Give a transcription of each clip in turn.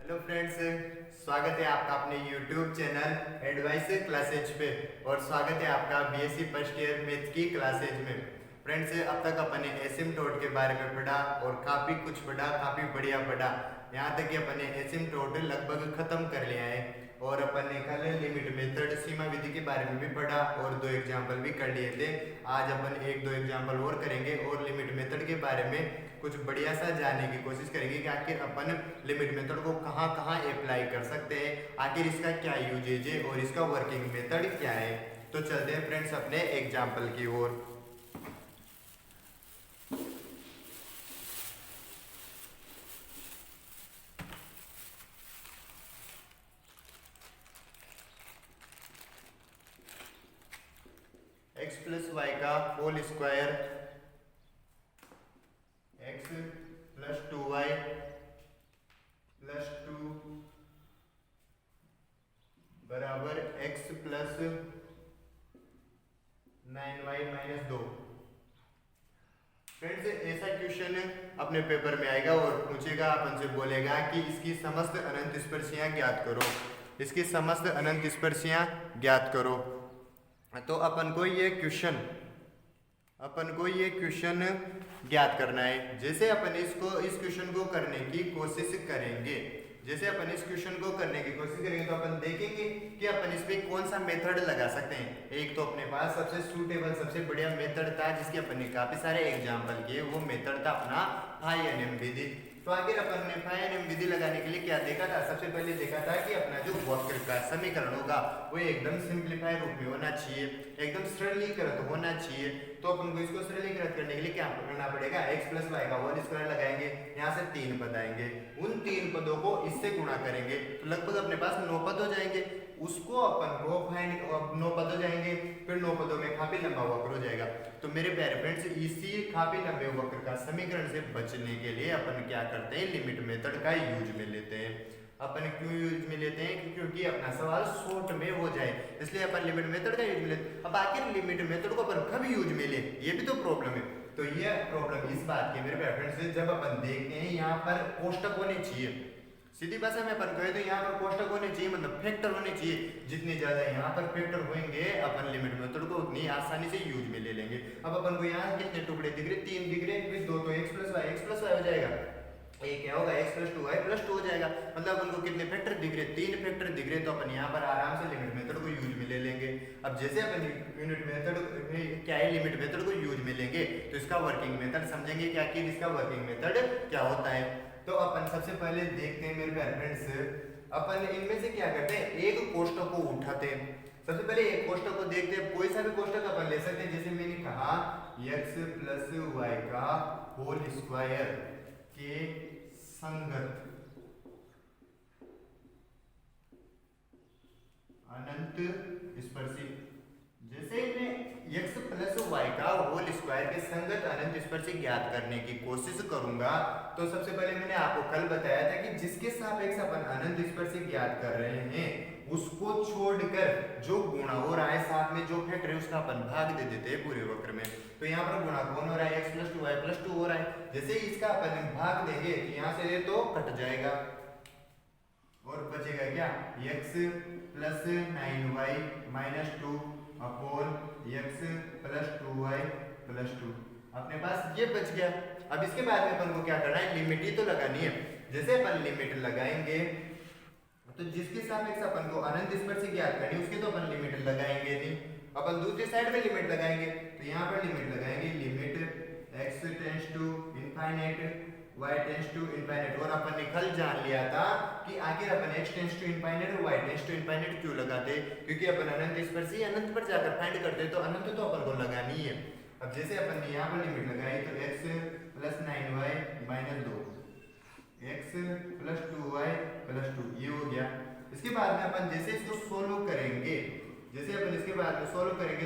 Hello friends, स्वागत है आपका अपने यूट्यूब चैनल एडवाइस क्लासेज पे। और स्वागत है आपका बीएससी फर्स्ट ईयर मैथ्स की क्लासेज में। फ्रेंड्स, अब तक अपन ने एसिम्टोट के बारे में पढ़ा और काफ़ी कुछ पढ़ा, काफ़ी बढ़िया पढ़ा। यहाँ तक कि अपन ने एसिम्टोट लगभग ख़त्म कर लिया है। और अपन ने कल लिमिट मेथड सीमा विधि के बारे में भी पढ़ा और 2 एग्जाम्पल भी कर लिए थे। आज अपन 1-2 एग्जाम्पल और करेंगे और लिमिट मेथड के बारे में कुछ बढ़िया सा जानने की कोशिश करेंगे कि आखिर अपन लिमिट मेथड को कहाँ कहाँ अप्लाई कर सकते हैं, आखिर इसका क्या यूजेज है और इसका वर्किंग मेथड क्या है। तो चलते हैं फ्रेंड्स अपने एग्जाम्पल की ओर। एक्स प्लस वाई का whole square, X plus 2y plus 2 बराबर X plus 9y minus 2। Friends, ऐसा क्वेश्चन अपने पेपर में आएगा और पूछेगा, अपन से बोलेगा कि इसकी समस्त अनंत स्पर्शियां ज्ञात करो, इसकी समस्त अनंत स्पर्शियां ज्ञात करो। तो अपन को ये क्वेश्चन ज्ञात करना है। जैसे अपन इस क्वेश्चन को करने की कोशिश करेंगे, तो अपन देखेंगे कि अपन इस पे कौन सा मेथड लगा सकते हैं। एक तो अपने पास सबसे सूटेबल, सबसे बढ़िया मेथड था जिसके अपन ने काफी सारे एग्जाम्पल किए, वो मेथड था अपना फाई एनएम विधि। तो आखिर अपन ने फाई एनएम विधि लगाने के लिए क्या देखा था? सबसे पहले देखा था कि अपना जो वक्र का समीकरण होगा वो एकदम सिंप्लीफाई रूप में होना चाहिए, एकदम सरलीकृत होना चाहिए। तो अपन को इसको सरलीकृत करने के लिए क्या करना पड़ेगा? x प्लस वाई का होल स्क्वायर लगाएंगे, यहाँ से 3 पद आएंगे, उन 3 पदों को इससे गुणा करेंगे तो लगभग अपने पास 9 पद हो जाएंगे। उसको अपन को फाइंड, 9 पद हो जाएंगे, फिर 9 पदों में काफी लंबा वक्र हो जाएगा। तो मेरे प्यारे फ्रेंड्स, इसी काफी लंबे वक्र का समीकरण से बचने के लिए अपन क्या करते हैं? लिमिट मेथड का यूज में लेते हैं। अपन क्यों यूज में लेते हैं? क्योंकि अपना सवाल शॉर्ट में हो जाए, इसलिए अपन लिमिट मेथड का यूज में लेते हैं। अब आखिर लिमिट मेथड को अपन कब यूज में ले, ये भी तो प्रॉब्लम है। तो ये प्रॉब्लम इस बात की मेरे फ्रेंड्स से, जब अपन देखते हैं यहाँ पर कोष्टक होने चाहिए, सीधी भाषा में अपन कहे तो यहाँ पर कोष्टक होने चाहिए, मतलब फैक्टर होने चाहिए। जितने ज्यादा यहाँ पर फैक्टर होंगे अपन लिमिट मेथड को उतनी आसानी से यूज में ले लेंगे। अब अपन को यहाँ कितने टुकड़े दिख रहे? 3 दिख रहे, फिर 2 तो x प्लस वाई हो जाएगा, ये क्या होगा? x प्लस 2y प्लस 2 हो जाएगा। मतलब अपन को कितने फैक्टर दिख रहे? 3 फैक्टर दिख रहे। तो अपन यहाँ पर आराम से लिमिट मेथड को यूज में ले लेंगे। अब जैसे अपन यूनिट मेथड क्या है, लिमिट मेथड को यूज में लेंगे तो इसका वर्किंग मेथड समझेंगे कि आखिर इसका वर्किंग मेथड क्या होता है। तो अपन सबसे पहले देखते हैं मेरे प्यारे फ्रेंड्स, अपन इनमें से क्या करते हैं? एक कोष्टक को उठाते हैं। सबसे पहले एक कोष्टक को देखते हैं, कोई सा भी कोष्टक अपन ले सकते हैं। जैसे मैंने कहा x प्लस वाई का होल स्क्वायर के संगत अनंत स्पर्शी। जैसे मैं x प्लस वाई का होल स्क्वायर के संगत अनंत स्पर्शी ज्ञात करने की कोशिश करूंगा, तो सबसे पहले मैंने आपको कल बताया था कि जिसके सापेक्ष अपन अनंत स्पर्शी ज्ञात कर रहे हैं उसको छोड़कर जो गुणा हो रहा है, साथ में जो फैक्टर है, उसका अपन भाग दे देते हैं पूरे वक्र में। तो यहाँ पर गुणा कौन हो रहा है? x प्लस 2y प्लस 2 हो रहा है। जैसे इसका अपन भाग देंगे तो यहाँ से तो कट जाएगा और बचेगा क्या? x plus 9y minus 2 upon x plus 2y plus 2, अपने पास ये बच गया। अब इसके बाद में अपन को क्या करना है? लिमिट ही तो लगानी है। जैसे अपन लिमिट लगाएंगे तो जिसके सापेक्ष अपन को अनंत स्पर्शी ज्ञात करनी, उसके तो अपन लिमिट लगाएंगे नहीं, अपन दूसरी साइड में लिमिट लगाएंगे। तो यहाँ पर लिमिट लगाएंगे, limit x tends to infinite, y tends to infinite. और अपन ने कल जान लिया था कि आखिर अपन x टेंड्स टू इनफाइनाइट और y टेंड्स टू इनफाइनाइट क्यों लगाते? क्योंकि अपन अनंत स्पर्शी अनंत पर जाकर फाइंड करते, तो अनंत तो अपन को लगानी है। अब जैसे अपन ने यहाँ पर लिमिट लगाई तो x plus 9y minus 2, x plus 2y plus 2, ये हो गया। इसके बाद में अपन जैसे इसको सोल्व करेंगे,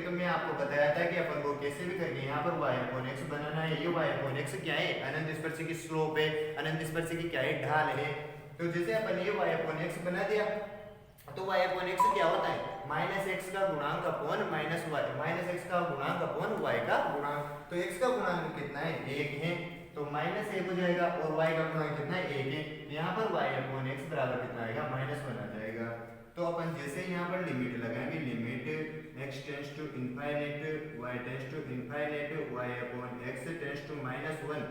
तो मैं आपको बताया था कि अपन को कैसे भी करके यहाँ पर y अपॉन x बनाना है। ये y अपॉन x क्या है? अनंत स्पर्शी की स्लोप है, अनंत स्पर्शी की क्या है? ढाल है। तो जैसे अपन ये y अपॉन x बना दिया तो y अपॉन x क्या होता है? माइनस एक्स का गुणांक upon minus Y, minus X का गुणांक अपॉन y का गुणांक। तो x का गुणांक कितना है? 1 है, तो माइनस 1 हो जाएगा और y का गुणांक कितना है? 1 है। यहाँ पर y अपॉन x एक्स बराबर कितना आएगा -1 आ जाएगा। तो अपन जैसे यहाँ पर लिमिट लगाएंगे, limit x tends to infinite y tends to infinite y upon x tends to -1,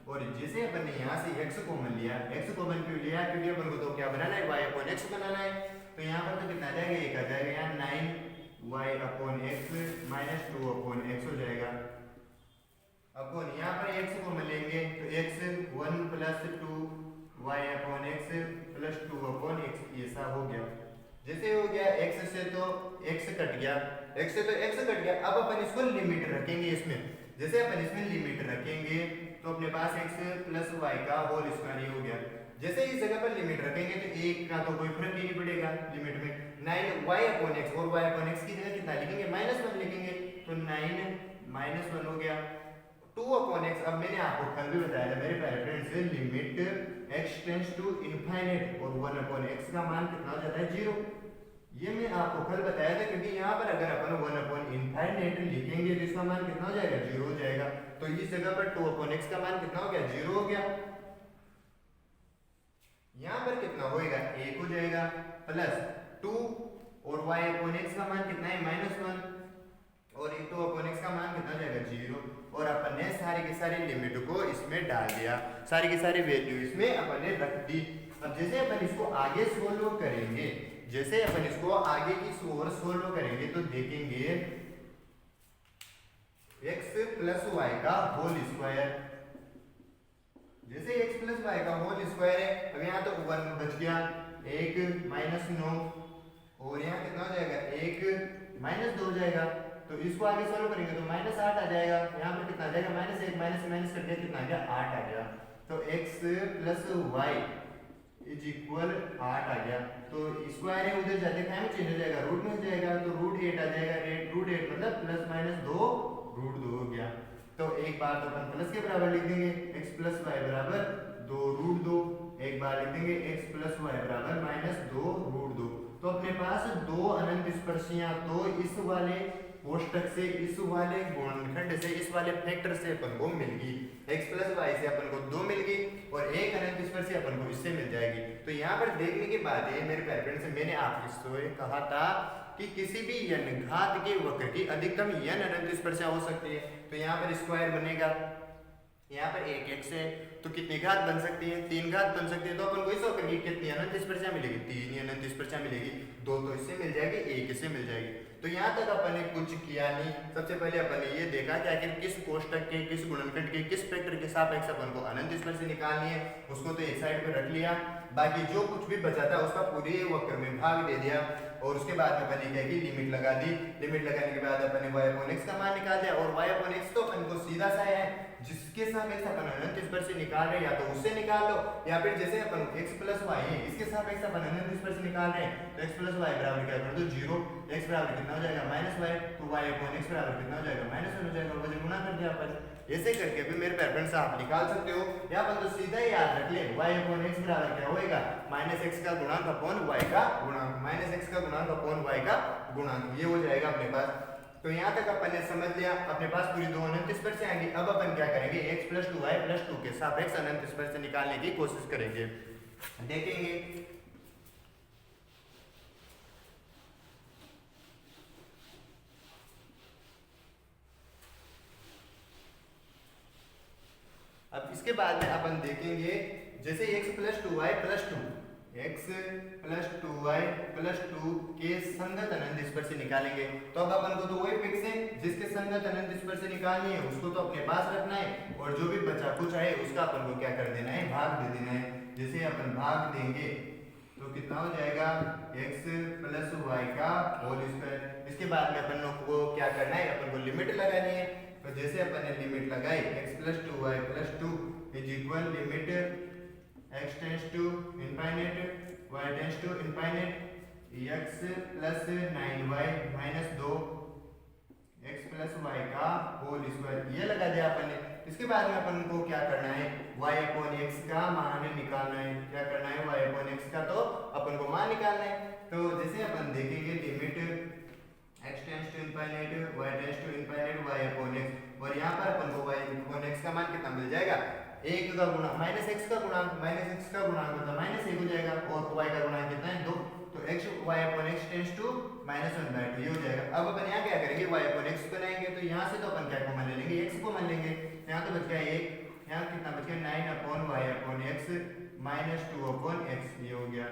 और जैसे अपन ने यहाँ से x कॉमन लिया, x कॉमन क्यों लिया, क्योंकि अपन को तो क्या बनाना है, y अपॉन x बनाना है। तो यहाँ पर तो कितना आ जाएगा, एक आ जाएगा, यहाँ 9y upon x -2 upon x हो जाएगा। अपन यहाँ पर x कॉमन लेंगे तो x 1 + 2 y upon x + 2 upon x, ऐसा हो गया। जैसे हो गया x से तो x कट गया, x से तो x कट गया। अब अपन इसको लिमिट रखेंगे इसमें, जैसे अपन इसमें लिमिट रखेंगे तो अपने पास x + y का होल स्क्वायर हो गया। जैसे इस जगह पर लिमिट रखेंगे तो एक का तो कोई फर्क ही नहीं पड़ेगा लिमिट में, 9y अपॉन x, और y अपॉन x की जगह कितना लिखेंगे, -1 लिखेंगे, तो 9 -1 हो गया। 2 अपॉन x, अब मैंने आपको कल भी बताया था मेरे प्यारे friends, limit x tends to infinite और 1 अपॉन x का मान कितना हो जाता है, 0। ये मैं आपको कल बताया था, क्योंकि यहाँ पर अगर अपन 1 अपॉन इनफाइनाइट लिखेंगे तो इसका मान कितना हो जाएगा, 0 हो जाएगा। तो इस जगह पर 2 अपॉन x का मान कितना हो गया, 0 हो गया। यहाँ पर कितना होएगा, 1 हो जाएगा, प्लस 2 और y अपॉन x का मान कितना है, -1, और 2 अपॉन x का मान कितना हो जाएगा, 0। और अपन ने सारी की सारी लिमिट को इसमें डाल दिया, सारी की सारी वैल्यू इसमें अपन ने रख दी। अब जैसे अपन इसको आगे सोल्व करेंगे, जैसे अपन इसको आगे की ओर सोल्व करेंगे तो देखेंगे x + y का होल स्क्वायर, जैसे x + y का होल स्क्वायर है। अब यहाँ तो 1 बच गया, 1 -9, और यहाँ कितना हो जाएगा, 1 -2 हो जाएगा। तो इसको आगे सॉल्व करेंगे तो -8 आ जाएगा। यहाँ पर कितना आ जाएगा, -1 माइनस कट गया, कितना आ गया, 8 आ गया। तो x + y = 8 आ गया। तो स्क्वायर है, उधर जाते टाइम चेंज हो जाएगा, रूट में हो जाएगा, तो √8 आ जाएगा। √8 मतलब +-2 √2 हो गया। तो एक बार तो अपन प्लस के बराबर लिख देंगे, x + y बराबर 2 √2, एक बार लिख देंगे x + y बराबर -2 √2। तो अपने पास दो अनंत स्पर्शियां तो इस वाले कोष्टक से, इस वाले गुणनखंड से, इस वाले फैक्टर से अपन को मिल गई। x + y से अपन को 2 मिल गई, और एक अनंत स्पर्शी अपन को इससे मिल जाएगी। तो यहाँ पर देखने के बाद ये मेरे पेरेंट्स से मैंने आपको कहा था कि किसी भी n घात के वक्र की अधिकतम n अनंत स्पर्शियां हो सकती है। तो यहाँ पर स्क्वायर बनेगा, यहाँ पर 1x है तो कितनी घात बन सकती है, 3 घात बन सकती है। तो अपन को इस वक्र की कितनी अनंत स्पर्शियां मिलेगी, 3 ही अनंत स्पर्शियां मिलेगी। 2 तो इससे मिल जाएगी, 1 इससे मिल जाएगी। तो यहाँ तक अपन ने कुछ किया नहीं। सबसे पहले अपन ने ये देखा कि आखिर किस कोष्टक के, किस गुणनखंड के, किस फैक्टर के सापेक्ष अपन को अनंत स्पर्शी निकालनी है, उसको तो एक साइड पे रख लिया। बाकी जो कुछ भी बचा था उसका पूरे वक्र में भाग दे दिया, और उसके बाद में अपन ने क्या की, लिमिट लगा दी। लिमिट लगाने के बाद अपन ने y अपॉन x का मान निकाल दिया, और y अपॉन x तो अपन को सीधा सा है, जिसके सापेक्ष अपन अनंत स्पर्शी निकाल रहे हैं, या तो उससे निकाल लो, या फिर जैसे अपन x + y है, इसके सापेक्ष अपन अनंत स्पर्शी निकाल रहे हैं, तो x + y बराबर क्या कर दो, 0। x बराबर कितना हो जाएगा, -y, तो y अपॉन x बराबर कितना हो जाएगा, -1 हो जाएगा। वजन गुणा कर दिया अपन। ऐसे करके भी मेरे पेरेंट्स आप निकाल सकते हो, या अपन तो सीधा ही याद रख ले, y अपॉन x बराबर क्या होएगा, -x का गुणांक अपॉन y का गुणांक, -x का गुणांक अपॉन y का गुणांक, ये हो जाएगा अपने पास। तो यहाँ तक अपन ने समझ लिया, अपने पास पूरी दो अनंत स्पर्शी आएंगी। अब अपन क्या करेंगे, x + 2y + 2 के सापेक्ष अनंत स्पर्शी निकालने की कोशिश करेंगे, देखेंगे। अब इसके बाद में अपन देखेंगे, जैसे x + 2y + 2, x + 2y + 2 के संगत अनंत स्पर्शी निकालेंगे। तो अब अपन को तो वही फिक्स है, जिसके संगत अनंत स्पर्शी निकालनी है उसको तो अपने पास रखना है, और जो भी बचा कुछ है उसका अपन को क्या कर देना है, भाग दे देना है। जैसे अपन भाग देंगे तो कितना हो जाएगा, x + y का होल स्क्वायर। इसके बाद में अपन को क्या करना है, अपन को लिमिट लगानी है। तो जैसे अपन ने लिमिट लगाई, x + 2y + 2 = limit x tends to infinite y tends to infinite x + 9y - 2 x + y का होल स्क्वायर, ये लगा दिया अपन ने। इसके बाद में अपन को क्या करना है, y अपॉन x का मान निकालना है। क्या करना है, y अपॉन x का तो अपन को मान निकालना है। तो जैसे अपन देखेंगे, limit x tends to infinite y tends to infinite y upon x, और यहाँ पर अपन को y अपॉन x का मान कितना मिल जाएगा, 1 का गुणा -x का गुणांक, -x का गुणांक मतलब -1 हो जाएगा, और y का गुणा कितना है 2, तो x y upon x tends to -1/2 ये हो जाएगा। अब अपन यहाँ क्या करेंगे y अपॉन x बनाएंगे, तो यहाँ से तो अपन क्या कॉमन ले लेंगे, x कॉमन लेंगे। यहाँ तो बच गया 1, यहाँ कितना बच गया 9 upon y upon x -2 upon x, ये हो गया।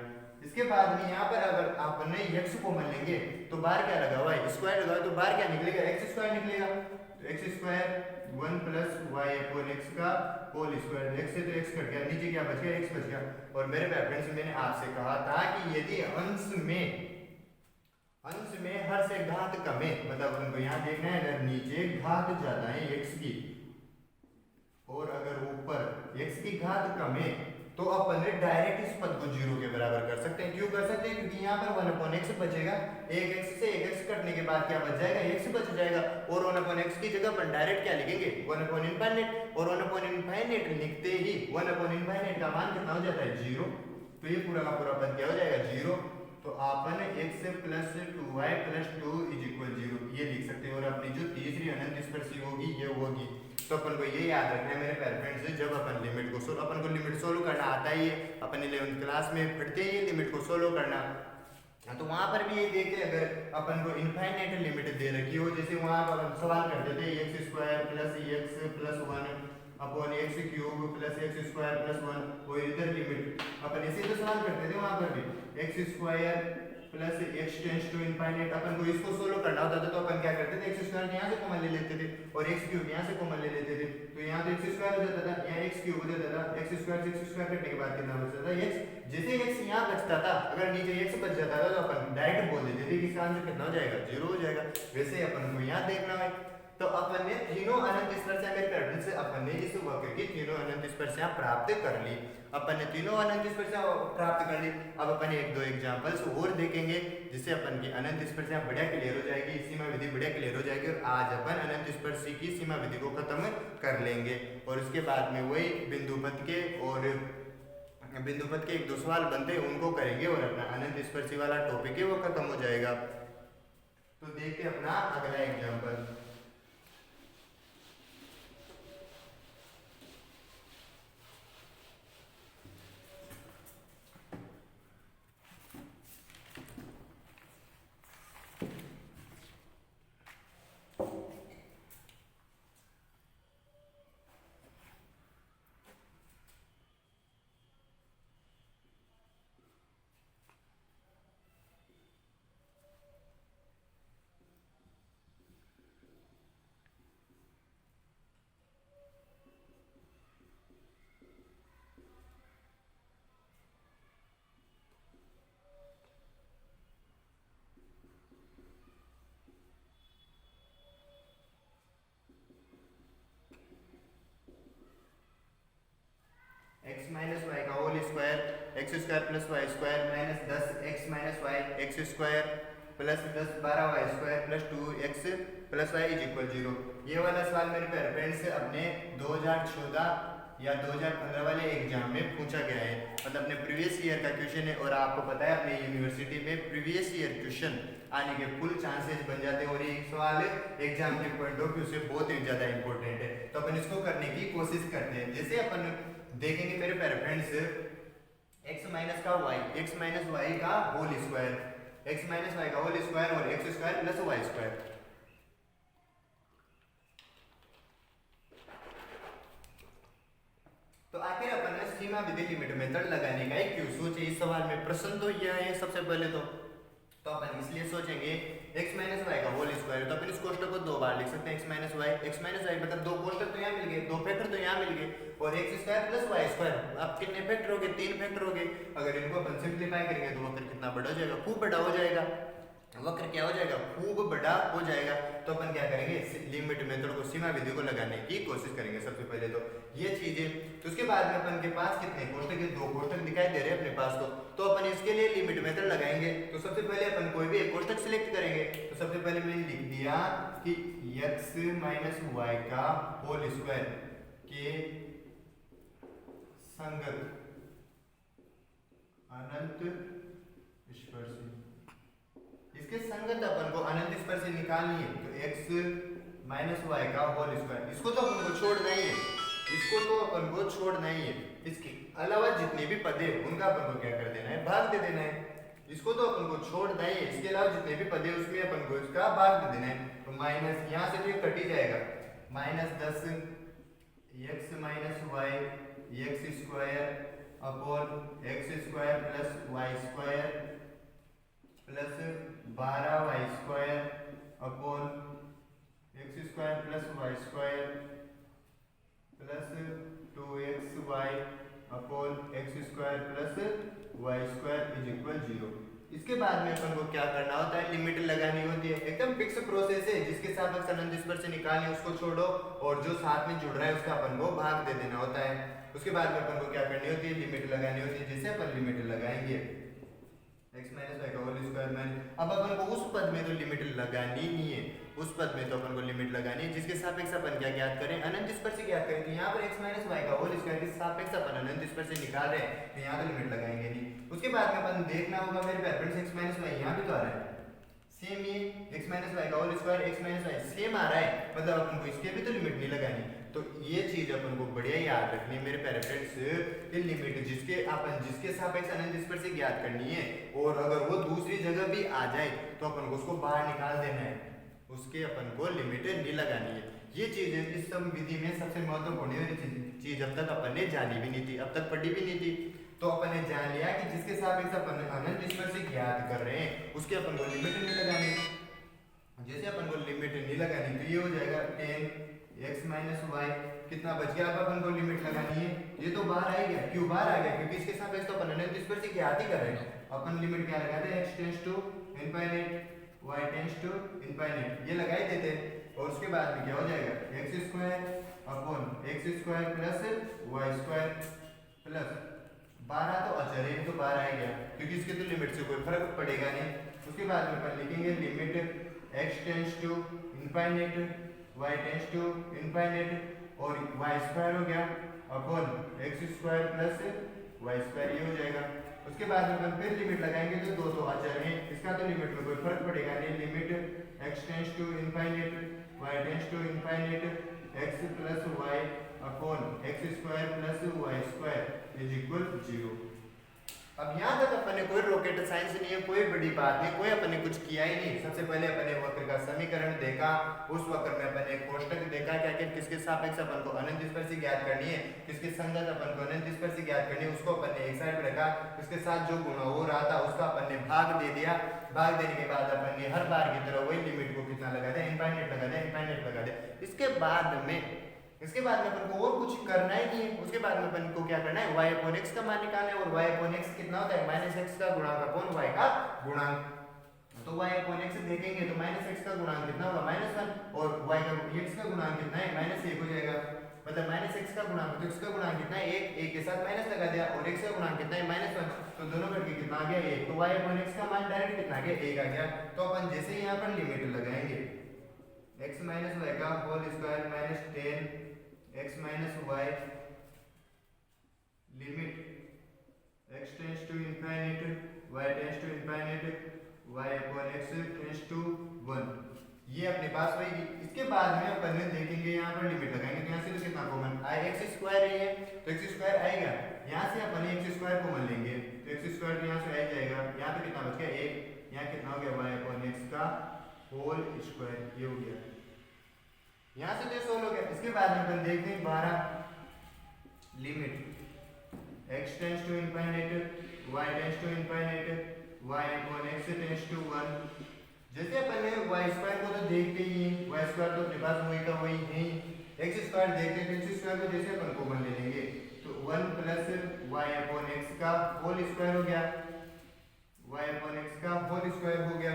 इसके बाद में यहाँ पर अगर आपने x कॉमन लेंगे तो बाहर क्या लगा हुआ है स्क्वायर लगा, तो बाहर क्या निकलेगा x स्क्वायर निकलेगा, तो x square 1 plus y upon x का होल स्क्वायर, x से तो x कट गया, नीचे क्या बच गया x बच गया। और मेरे रेफरेंस मैंने आपसे कहा था कि यदि अंश में हर से घात कम है, मतलब उनको यहाँ देखना है अगर नीचे घात ज्यादा है x की और अगर ऊपर x की घात कम है तो अपन डायरेक्ट इस पद को 0 के बराबर कर सकते हैं। क्यों कर सकते हैं, क्योंकि यहाँ पर 1 अपॉन x बचेगा, एक x से एक x कटने के बाद क्या बच जाएगा x बच जाएगा, और 1 अपॉन x की जगह पर डायरेक्ट क्या लिखेंगे 1 अपॉन इनफाइनाइट, और 1 अपॉन इनफाइनाइट लिखते ही 1 अपॉन इनफाइनाइट का मान कितना हो जाता है 0, तो ये पूरा का पूरा पद क्या हो जाएगा 0। तो अपन x plus 2y plus 2 is equal 0 ये लिख सकते हैं। और अपनी जो तीसरी अनंत स्पर्शी होगी ये होगी, तो अपन को ये याद रखना है मेरे प्यारे फ्रेंड्स, जब अपन लिमिट को सोल्व, अपन को लिमिट सोल्व करना आता ही है, अपन 11th क्लास में पढ़ते ही लिमिट को सोल्व करना, तो वहां पर भी ये देखते अगर अपन को इनफाइनाइट लिमिट दे रखी हो, जैसे वहां पर अपन सवाल करते थे x square plus x plus 1 upon x cube plus x square plus 1, वो इधर लिमिट अपन ऐसे तो सवाल करते थे वहां पर भी x square plus x tends to infinite, अपन को इसको सोल्व करना होता था तो अपन क्या करते थे x स्क्वायर यहाँ से कॉमन ले लेते थे और x क्यूब यहाँ से कॉमन ले लेते थे, तो यहाँ तो x स्क्वायर हो जाता था, यहाँ x क्यूब हो जाता था, x स्क्वायर से x स्क्वायर करने के बाद कितना बचता था x, जैसे x यहाँ बचता था अगर नीचे x बच जाता था तो अपन डायरेक्ट बोल देते थे कि इसका आंसर कितना हो जाएगा 0 हो जाएगा। वैसे अपन को यहाँ देखना है, तो अपन ने तीनों अनंत स्पर्शियां मेरे पैटर्न से अपन ने इस वक्र की तीनों अनंत स्पर्शियां प्राप्त कर ली, अपन ने तीनों अनंत स्पर्शियां प्राप्त कर ली। अब अपन एक दो एग्जांपल्स और देखेंगे जिससे अपन की अनंत स्पर्शियां बढ़िया क्लियर हो जाएगी, सीमा विधि बढ़िया क्लियर हो जाएगी, और आज अपन अनंत स्पर्शी की सीमा विधि को खत्म कर लेंगे। और उसके बाद में वही बिंदु पद के एक दो सवाल बनते हैं उनको करेंगे और अपना अनंत स्पर्शी वाला टॉपिक है वो खत्म हो जाएगा। तो देखते अपना अगला एग्जाम्पल। x माइनस वाई का whole square, X square plus Y square minus 10x minus Y, X square plus 10 12y square plus 2x plus Y is equal 0। ये वाला सवाल मेरे प्यारे फ्रेंड्स अपने 2014 या 2015 वाले एग्जाम में पूछा गया है, मतलब अपने प्रीवियस ईयर का क्वेश्चन है। और आपको पता है अपने यूनिवर्सिटी में प्रीवियस ईयर क्वेश्चन आने के फुल चांसेस बन जाते हैं, और ये सवाल एग्जाम के पॉइंट ऑफ व्यू से बहुत ही ज्यादा इंपॉर्टेंट है, तो अपन इसको करने की कोशिश करते हैं। जैसे अपन देखेंगे मेरे प्यारे फ्रेंड्स x माइनस का y, x माइनस वाई का whole square, x minus Y का होल स्क्वायर और x square plus Y square. तो आखिर अपन ने सीमा विधि लिमिट मेथड लगाने का क्यों सोचे, इस सवाल में प्रश्न तो यह है सबसे पहले तो अपन इसलिए सोचेंगे x माइनस वाई का होल स्क्वायर, तो अपन इस कोष्टक को दो बार लिख सकते हैं x माइनस वाई मतलब दो कोष्टक तो यहाँ मिल गए, दो फैक्टर तो यहाँ मिल गए, और x square plus Y square अब कितने फैक्टर हो गए 3 फैक्टर हो गए। अगर इनको अपन सिंप्लीफाई करेंगे तो वक्र कितना बड़ा हो जाएगा, खूब बड़ा हो जाएगा, वक्र क्या हो जाएगा खूब बड़ा हो जाएगा। तो अपन क्या करेंगे लिमिट मेथड को सीमा विधि को लगाने की कोशिश करेंगे सबसे पहले तो ये चीजें। तो उसके बाद में अपन के पास कितने कोष्टक है, दो कोष्टक दिखाई दे रहे हैं अपने पास, तो अपन इसके लिए लिमिट मेथड लगाएंगे। तो सबसे पहले अपन कोई भी एक कोष्टक सिलेक्ट करेंगे, तो सबसे पहले मैंने लिख दिया कि x माइनस वाई का होल स्क्वायर के संगत अनंत स्पर्शी, इसके संगत अपन को अनंत स्पर्शी निकालनी है, तो x माइनस वाई का होल स्क्वायर, इसको तो अपन को छोड़ना ही है, इसको तो अपन को छोड़ना ही है, इसके अलावा जितने भी पद है उनका अपन को क्या कर देना है भाग दे देना है। इसको तो अपन को छोड़ना ही है, इसके अलावा जितने भी पद है उसमें अपन को इसका भाग दे देना है। तो माइनस यहाँ से तो ये कट ही जाएगा, -10 x minus Y X square upon X square plus Y square plus 12y square upon X square plus Y square plus 2xy upon X square plus Y square is equal 0। इसके बाद में अपन को क्या करना होता है, limit लगानी होती है। एकदम फिक्स प्रोसेस है, जिसके सापेक्ष अनंत स्पर्श निकालने उसको छोड़ो और जो साथ में जुड़ रहा है उसका अपन को भाग दे देना होता है। उसके बाद में अपन को क्या करनी होती है, लिमिट लगानी होती है। जैसे अपन लिमिट लगाएंगे x माइनस वाई का होल स्क्वायर में, अब अपन को उस पद में तो लिमिट लगानी नहीं है, उस पद में तो अपन को लिमिट लगानी है जिसके सापेक्ष अपन क्या ज्ञात करें, अनंत स्पर्श ज्ञात करें। तो यहाँ पर x माइनस वाई का होल स्क्वायर के सापेक्ष अपन अनंत स्पर्श निकाल रहे हैं, तो यहाँ तो लिमिट लगाएंगे नहीं। उसके बाद में अपन देखना होगा मेरे पैरामीटर x माइनस वाई यहाँ भी तो आ रहा है सेम, ये x माइनस वाई का whole square x minus Y same आ रहा है, मतलब अपन को इसके भी तो लिमिट नहीं लगानी। तो ये चीज अपन को बढ़िया याद रखनी है मेरे पैरामीटर्स की लिमिट जिसके सापेक्ष अनंत स्पर्श ज्ञात करनी है, और अगर वो दूसरी जगह भी आ जाए तो अपन को उसको बाहर निकाल देना है, उसके अपन को लिमिट नहीं लगानी है। ये चीज इस सब विधि में सबसे महत्वपूर्ण चीज अब तक अपन ने जानी भी नहीं थी, अब तक पढ़ी भी नहीं थी। तो अपन ने जान लिया कि जिसके सापेक्ष अपन अनंत स्पर्श ज्ञात कर रहे हैं उसके अपन को लिमिट नहीं लगानी। जैसे अपन को लिमिट नहीं लगानी तो ये हो जाएगा 10x माइनस वाई, कितना बच गया। अब अपन को लिमिट लगानी है, ये तो बाहर आ गया। क्यों बाहर आ गया, क्योंकि इसके सापेक्ष तो अपन अनंत स्पर्श ज्ञात ही कर रहे हैं। अपन लिमिट क्या लगाते हैं, x tends to infinite y tends to infinite, ये लगा ही देते हैं। और उसके बाद में क्या हो जाएगा, X square upon X square plus Y square plus 12 तो अचर है, तो 12 आ गया क्योंकि इसके तो लिमिट से कोई फर्क पड़ेगा नहीं। उसके बाद में अपन लिखेंगे limit x tends to infinite y tends to infinite और y स्क्वायर हो गया upon X square plus Y square, ये हो जाएगा। उसके बाद में अपन फिर लिमिट लगाएंगे तो दो तो अचर हैं, इसका तो लिमिट में कोई फर्क पड़ेगा नहीं। Limit x tends to infinite y tends to infinite x plus y upon X square plus Y square is equal 0। अब यहाँ तक अपन ने कोई रॉकेट साइंस नहीं है, कोई बड़ी बात नहीं, कोई अपन ने कुछ किया ही नहीं। सबसे पहले अपन ने वक्र का समीकरण देखा, उस वक्र में अपन ने कोष्टक देखा क्या कि किसके सापेक्ष अपन को अनंत स्पर्श ज्ञात करनी है, किसके संगत अपन को अनंत स्पर्श ज्ञात करनी है, उसको अपन ने एक साइड में रखा। उसके साथ जो गुणा हो रहा था उसका अपन ने भाग दे दिया। भाग देने के बाद अपन ने हर बार की तरह वही लिमिट को कितना लगा दिया, इनफाइनाइट लगा दिया, इनफाइनाइट लगा दिया। इसके बाद में अपन को और कुछ करना ही नहीं है। उसके बाद में अपन को क्या करना है, y अपॉन x का मान निकालना है, और y अपॉन x कितना होता है, माइनस x का गुणांक अपॉन y का गुणांक। तो y अपॉन x देखेंगे तो माइनस x का गुणांक कितना होगा, -1, और y का x का गुणांक कितना है, -1 हो जाएगा। मतलब माइनस x का गुणांक, तो x का गुणांक कितना है 1, 1 के साथ माइनस लगा दिया, और x का गुणांक कितना है -1, तो दोनों करके कितना आ गया 1। तो y अपॉन x का मान डायरेक्ट कितना आ गया 1 आ गया। तो अपन जैसे ही यहाँ पर लिमिट लगाएंगे x माइनस वाई का whole square minus 10 x minus Y limit x tends to infinite y tends to infinite y upon x tends to 1, ये अपने पास होगी। इसके बाद में अपन ने देखेंगे यहाँ पर लिमिट लगाएंगे तो यहाँ से तो कितना कॉमन x स्क्वायर है, तो x स्क्वायर आएगा, यहाँ से अपन x स्क्वायर कॉमन लेंगे तो x स्क्वायर यहाँ से आ जाएगा। यहाँ पे कितना बच गया 1, यहाँ कितना हो गया y अपॉन x का होल स्क्वायर, ये हो गया। यहाँ से तो सोल्व हो गया। इसके बाद में अपन देखते हैं 12 limit x tends to infinite y tends to infinite y upon x tends to 1। जैसे अपन ने y स्क्वायर को तो देखते ही हैं, y स्क्वायर तो अपने पास वही का वही है। x स्क्वायर देखते हैं तो x स्क्वायर को जैसे अपन कॉमन ले लेंगे तो 1 प्लस y अपॉन x का होल स्क्वायर हो गया, y अपॉन x का होल स्क्वायर हो गया।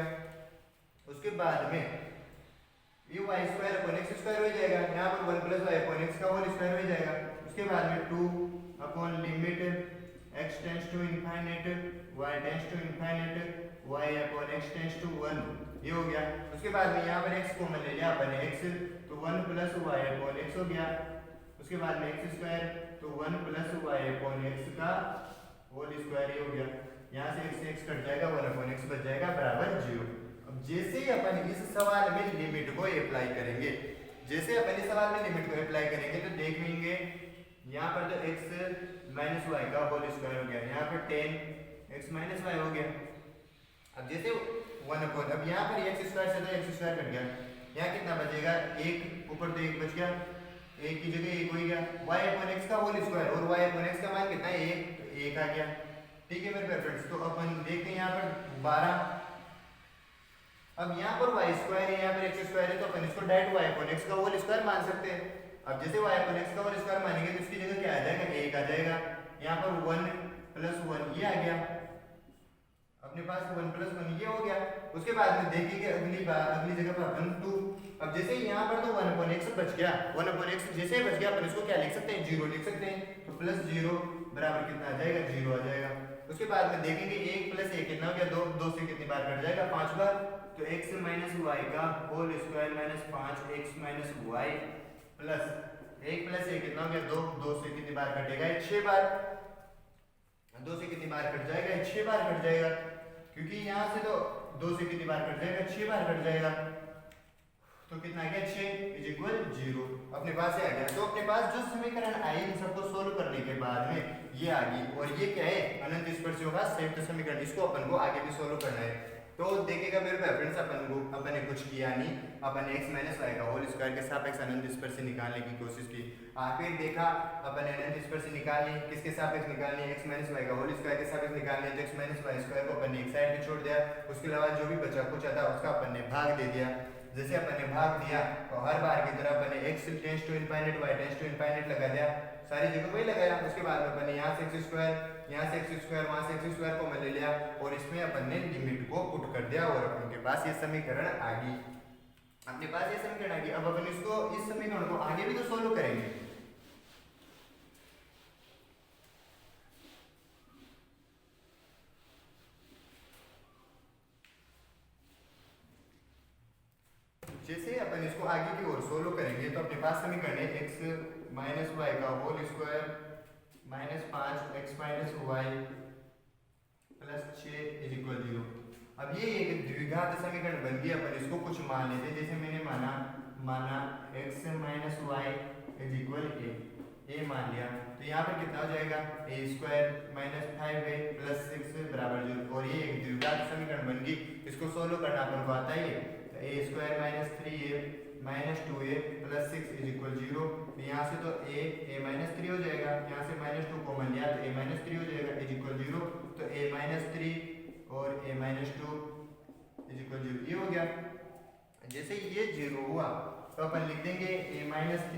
उसके बाद में ये y square upon x square हो जाएगा, यहाँ पर 1 प्लस y अपॉन x का होल स्क्वायर हो जाएगा। उसके बाद में 2 upon limit x tends to infinite y tends to infinite y upon x tends to 1, ये हो गया। उसके बाद में यहाँ पर x कॉमन ले लिया अपन x, तो 1 प्लस y अपॉन x हो गया। उसके बाद में x स्क्वायर, तो 1 प्लस y अपॉन x का होल स्क्वायर, ये हो गया। यहाँ से x कट जाएगा, 1 अपॉन x बच जाएगा बराबर 0। अब जैसे ही अपन इस सवाल में लिमिट को अप्लाई करेंगे, जैसे अपन इस सवाल में लिमिट को अप्लाई करेंगे तो देखेंगे यहाँ पर तो x माइनस वाई का होल स्क्वायर हो गया, यहाँ पर 10 एक्स माइनस वाई हो गया। अब जैसे 1 अब यहाँ पर एक्स स्क्वायर से तो एक्स स्क्वायर कट गया, यहाँ कितना बचेगा, एक ऊपर तो एक बच गया, एक की जगह एक हो गया, वाई अपॉन एक्स का होल स्क्वायर, और वाई अपॉन एक्स का मान कितना है, एक, तो एक आ गया। ठीक है मेरे फ्रेंड्स, तो अपन देखते हैं यहाँ पर 12। अब यहाँ पर वाई स्क्वायर है, यहाँ पर एक्स स्क्वायर है, तो अपन इसको डायरेक्ट वाई अपॉन एक्स का होल स्क्वायर मान सकते हैं। अब जैसे वाई अपॉन एक्स का होल स्क्वायर मानेंगे तो इसकी जगह क्या आ जाएगा, एक आ जाएगा। यहाँ पर 1 + 1 ये आ गया, अपने पास 1 + 1 ये हो गया। उसके बाद में देखेंगे अगली जगह पर अपन 2। अब जैसे यहाँ पर तो 1/x बच गया, 1/x जैसे बच गया अपन इसको क्या लिख सकते हैं, 0 लिख सकते हैं। तो +0 बराबर कितना आ जाएगा, 0 आ जाएगा। उसके बाद में देखेंगे 1 + 1 कितना हो गया, 2, 2 से कितनी बार कट जाएगा, 5 बार। तो x - y का whole square -5x - y plus 1 + 1 कितना हो गया, 2, 2 से कितनी बार कटेगा, 6 बार। 2 से कितनी बार कट जाएगा, 6 बार कट जाएगा, क्योंकि यहाँ से तो 2 से कितनी बार कट जाएगा, 6 बार कट जाएगा। तो कितना आ गया, 6 = 0 अपने पास ये आ गया। तो अपने पास जो समीकरण आए इन सबको सोल्व करने के बाद में ये आ गई, और ये क्या है, अनंत स्पर्शियों का संयुक्त समीकरण। इसको अपन को आगे भी सोल्व करना है। तो देखिएगा मेरे फ्रेंड्स, अपन ने कुछ किया नहीं, अपन x - y का होल स्क्वायर के सापेक्ष अनंत स्पर्शी निकालने की कोशिश की। फिर देखा अपन ने अनंत स्पर्शी निकालनी, किसके सापेक्ष निकालनी, x - y का होल स्क्वायर के सापेक्ष निकालनी है। तो x - y स्क्वायर को अपन ने एक साइड पे छोड़ दिया, उसके अलावा जो भी बचा कुछ था उसका अपन ने भाग दे दिया। जैसे अपन ने भाग दिया तो हर बार की तरह अपन ने x → ∞ y → ∞ लगा दिया, सारी जगह वही लगाया। उसके बाद में अपन ने यहाँ से x स्क्वायर, यहाँ से x स्क्वायर, वहाँ से x स्क्वायर को ले लिया, और इसमें अपन ने लिमिट को पुट कर दिया, और अपन के पास ये समीकरण आ गई। अपने पास ये समीकरण आ गई। अब अपन इसको, इस समीकरण को आगे भी तो सोल्व करेंगे। जैसे अपन इसको आगे की ओर सोल्व करेंगे तो अपने पास समीकरण है x - y का होल स्क्वायर -5x - y + 6 = 0। अब ये एक द्विघात समीकरण बन गया। अपन इसको कुछ मान लेते हैं, जैसे मैंने माना x - y = a मान लिया, तो यहाँ पर कितना हो जाएगा, a² - 5a + 6 = 0। और ये एक द्विघात समीकरण बन गई। इसको सोल्व करना अपन को आता है, a² - 3a - 2a + 6 = 0। यहाँ से तो a - 3 हो जाएगा, यहाँ से -2 कॉमन लिया तो a - 3 हो जाएगा, = 0। तो a - 3 और a - 2 = 0, ये हो गया। जैसे ये 0 हुआ तो अपन लिख देंगे a -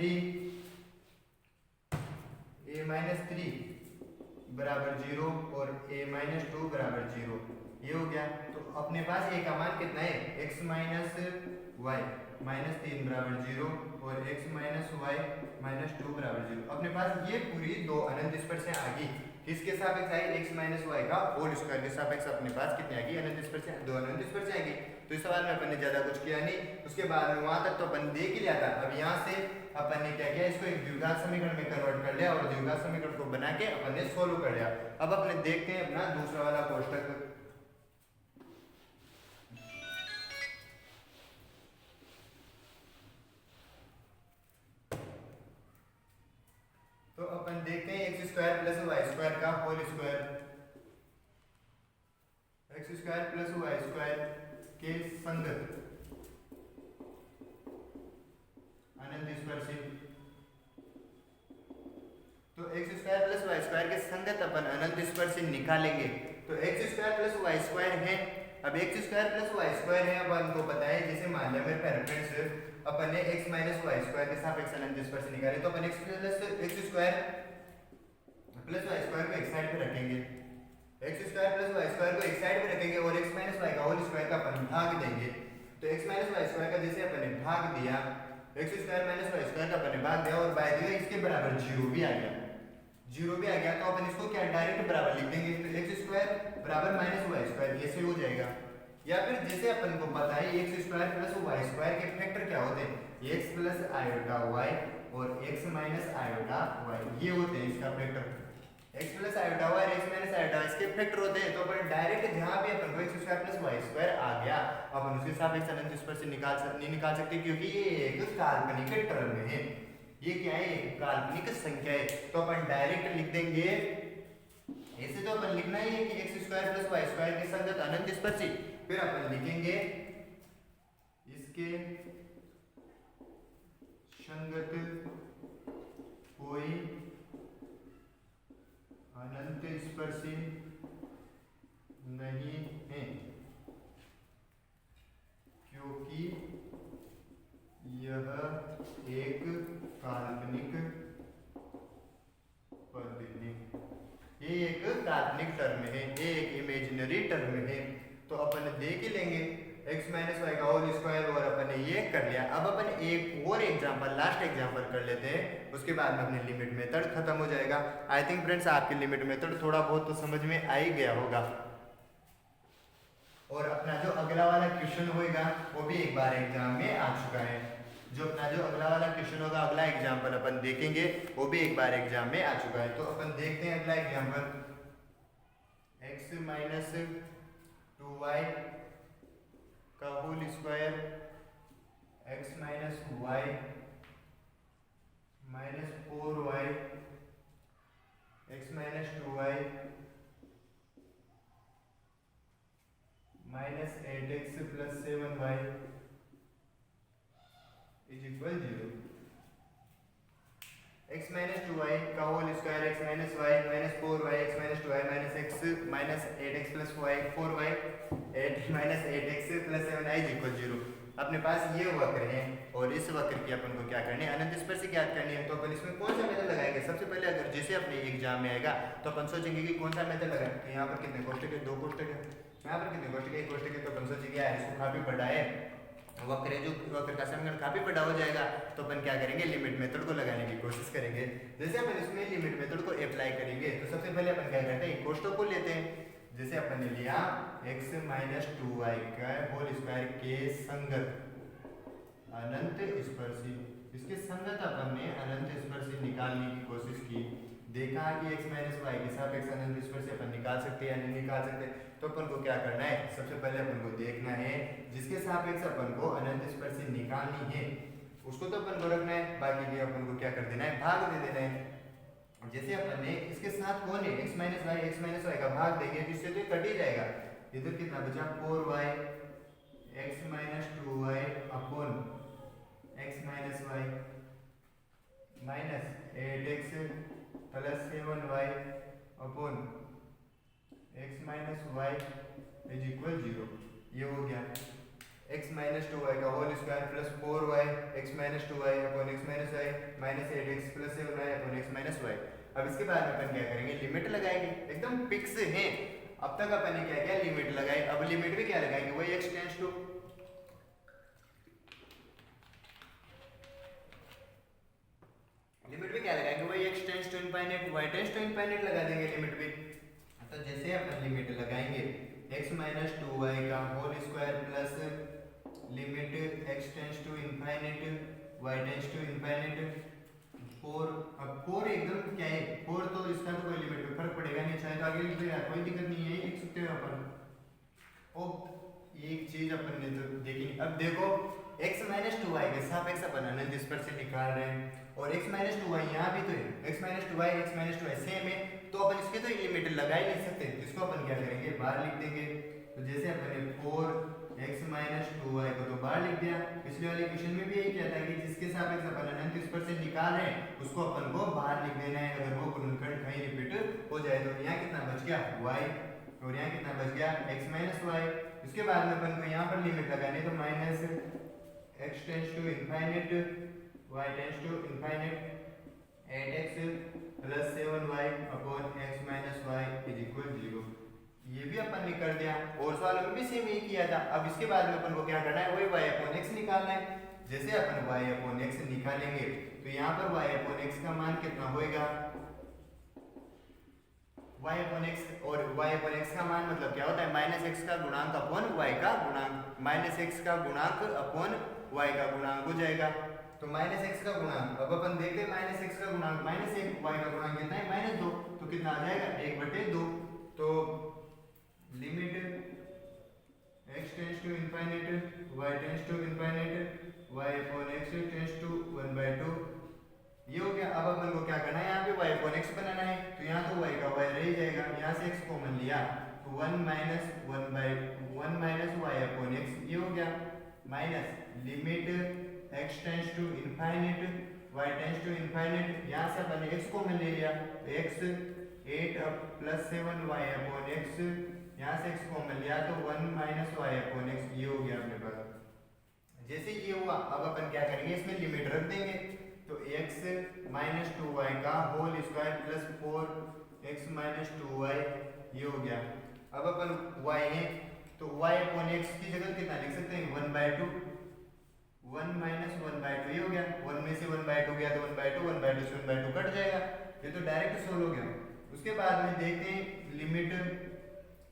3 बराबर 0 और a - 2 बराबर 0, ये हो गया। तो अपने पास a का मान कितना है, x - y -3 बराबर 0 और x - y -2 बराबर 0। अपने पास ये पूरी दो अनंत स्पर्शियां आ गई। किसके सापेक्ष आई, x - y का होल स्क्वायर के सापेक्ष अपने पास कितनी आ गई, अनंत स्पर्शियां, दो अनंत स्पर्शियां आ गई। तो इस सवाल में अपन ने ज्यादा कुछ किया नहीं, उसके बाद में वहां तक तो अपन देख ही लिया था। अब यहाँ से अपन ने क्या किया, इसको एक द्विघात समीकरण में कन्वर्ट कर लिया, और द्विघात समीकरण को बना के अपन ने सोल्व कर लिया। अब अपने देखते हैं अपना दूसरा वाला कोष्टक। तो अपन देखते हैं x² + y² का होल स्क्वायर, x² + y² के संगत अनंत स्पर्शी। तो x² + y² के संगत अपन अनंत स्पर्शी निकालेंगे। तो x² + y² है। अब x² + y² है, अब हमको बताया, जैसे मान लिया मेरे पेरेंट्स अपन ने x - y² के सापेक्ष अनंत स्पर्शी निकाले, तो अपन x² + y² को एक साइड पे रखेंगे, x² + y² को एक साइड पे रखेंगे, और x - y का होल स्क्वायर का अपन भाग देंगे। तो x - y² का जैसे अपन ने भाग दिया, x² - y² का अपन ने भाग दिया, और बाय द वे इसके बराबर 0 भी आ गया, 0 भी आ गया। तो अपन इसको क्या डायरेक्ट बराबर लिख देंगे, तो x² बराबर -y², ऐसे हो जाएगा। या फिर जैसे अपन को पता है x² + y² के फैक्टर क्या होते हैं, x + i और x - i, ये होते हैं इसका फैक्टर। x + i और x - i इसके फैक्टर होते हैं। तो अपन डायरेक्ट जहां भी अपन को x² + y² आ गया, अपन उसके सापेक्ष अनंत स्पर्शी नहीं निकाल सकते, क्योंकि ये एक काल्पनिक टर्म है। ये क्या है, एक काल्पनिक संख्या है। तो अपन डायरेक्ट लिख देंगे ऐसे तो अपन लिखना ही है कि x square plus Y square के संगत अनंत स्पर्शी। फिर अपन लिखेंगे इसके संगत कोई अनंत स्पर्शी नहीं है, क्योंकि यह एक काल्पनिक पद है। ये एक काल्पनिक टर्म है, ये एक इमेजिनरी टर्म है। तो अपन देख ही लेंगे x माइनस वाई का होल स्क्वायर, और अपन ने ये कर लिया। अब अपन एक और एग्जांपल, लास्ट एग्जांपल कर लेते हैं, उसके बाद में अपने लिमिट मेथड खत्म हो जाएगा। आई थिंक फ्रेंड्स आपके लिमिट मेथड थोड़ा बहुत तो समझ में आ ही गया होगा। और अपना जो अगला वाला क्वेश्चन होगा वो भी एक बार एग्जाम में आ चुका है। जो अपना जो अगला वाला क्वेश्चन होगा, अगला एग्जाम्पल अपन देखेंगे, वो भी एक बार एग्जाम में आ चुका है। तो अपन देखते हैं अगला एग्जाम्पल, x माइनस 2y का whole square, x minus Y minus 4y, x minus 2y minus 8x plus 7y is equal 0। x minus 2y का whole square, x minus Y minus 4y, x minus 2y minus x minus 8x plus 4y 8 minus 8x plus 7y is equal 0। अपने पास ये वक्र है, और इस वक्र की अपन को क्या करनी है, अनंत स्पर्शी ज्ञात करनी है। तो अपन इसमें कौन सा मेथड लगाएंगे? सबसे पहले अगर जैसे अपने एग्जाम में आएगा तो अपन सोचेंगे कि कौन सा मेथड लगाएं। तो यहाँ पर कितने कोष्टक है? 2 कोष्टक है। यहाँ पर कितने कोष्टक है? 1 कोष्टक है। तो अपन सोचेंगे यार इसको काफी बड़ा है, वक्र है, जो वक्र का समीकरण काफी बड़ा हो जाएगा। तो अपन क्या करेंगे, लिमिट मेथड को लगाने की कोशिश करेंगे। जैसे अपन इसमें लिमिट मेथड को अप्लाई करेंगे तो सबसे पहले अपन क्या करते हैं, कोष्टक को लेते हैं। जैसे अपन ने लिया x माइनस 2y का होल स्क्वायर के संगत अनंत स्पर्शी, इसके संगत अपन ने अनंत स्पर्शी निकालने की कोशिश की। देखा कि x माइनस वाई के सापेक्ष अनंत स्पर्शी अपन निकाल सकते हैं या नहीं निकाल सकते। तो अपन को क्या करना है, सबसे पहले अपन को देखना है जिसके सापेक्ष अपन को अनंत स्पर्शी निकालनी है उसको तो अपन को रखना है, बाकी के अपन को क्या कर देना है, भाग दे देना है। जैसे अपन ने इसके साथ कौन है, x माइनस वाई का भाग देंगे तो इससे तो कट ही जाएगा। इधर कितना बचा, 4y x minus 2y upon x minus Y minus 8x plus 7y upon x minus y is equal 0। ये हो गया x माइनस 2y का whole square plus 4y x minus 2y upon x minus Y minus 8x plus 7y upon x minus y. अब इसके बाद अपन क्या करेंगे, limit लगाएंगे। एकदम फिक्स है, अब तक अपन ने क्या किया, लिमिट लगाई। अब लिमिट में क्या लगाएंगे, वही x टेंड्स टू, लिमिट में क्या लगाएंगे, वही x tends to infinite y tends to infinite लगा देंगे लिमिट में। तो जैसे अपन लिमिट लगाएंगे x माइनस 2y का whole square plus limit x tends to infinite y tends to infinite 4। अब 4 एकदम क्या है, 4 तो इसका तो कोई लिमिट में फर्क पड़ेगा नहीं, चाहे तो आगे लिख दो यार, कोई दिक्कत नहीं है, लिख सकते हो अपन। ओ एक चीज अपन ने तो देखी। अब देखो x माइनस 2y के सापेक्ष अपन अनंत स्पर्शी निकाल रहे हैं, और x माइनस 2y यहाँ भी तो है, x माइनस 2y सेम है, तो अपन इसके तो लिमिट लगा ही नहीं सकते। इसको अपन क्या करेंगे, बाहर लिख देंगे। तो जैसे अपन ने 4x माइनस 2y को तो बाहर लिख दिया। पिछले वाले क्वेश्चन में भी यही कहता है कि जिसके सापेक्ष अपन अनंत स्पर्शी निकाल रहे हैं उसको अपन को बाहर लिख देना है, अगर वो गुणनखंड कहीं रिपीट हो जाए। तो यहाँ कितना बच गया, y, और यहाँ कितना बच गया, x माइनस वाई। इसके बाद में अपन को यहाँ पर लिमिट लगानी, तो minus x tends to infinite y tends to infinite 8x plus 7y upon x minus y is equal 0। ये भी अपन ने कर दिया, और सवाल में भी सेम ही किया था। अब इसके बाद में अपन को क्या करना है, वही y अपॉन x निकालना है। जैसे अपन y अपॉन x निकालेंगे तो यहाँ पर y अपॉन x का मान कितना होएगा, y अपॉन x, और y अपॉन x का मान मतलब क्या होता है, माइनस x का गुणांक अपॉन y का गुणांक, माइनस x का गुणांक अपॉन y का गुणांक हो जाएगा। तो माइनस x का गुणांक, अब अपन देखते हैं माइनस x का गुणांक माइनस 1, y का गुणांक कितना है, माइनस 2, तो कितना आ जाएगा, 1/2। तो limit x tends to infinite y tends to infinite y upon x tends to 1/2। ये हो गया। अब अपन को क्या करना है, यहाँ पे y अपॉन x बनाना है, तो यहाँ तो y का y रह जाएगा, यहाँ लिया तो 1 माइनस वाई अपॉन एक्स ये हो गया, minus limit x tends to infinite y tends to infinite, यहाँ से अपन x को मैंने ले लिया तो x 8 plus 7 y upon x, यहाँ से x को मैंने लिया तो 1 माइनस y अपॉन x ये हो गया अपने पास। जैसे ये हुआ अब अपन क्या करेंगे इसमें लिमिट रख देंगे तो x माइनस 2y का whole square plus 4x minus 2y ये हो गया। अब अपन y है तो y अपॉन x की जगह कितना लिख सकते हैं 1/2, 1 माइनस 1/2 ये हो गया, 1 में से 1/2 गया तो 1/2, 1/2 से 1/2 कट जाएगा, ये तो डायरेक्ट सोल्व हो गया। उसके बाद में देखते हैं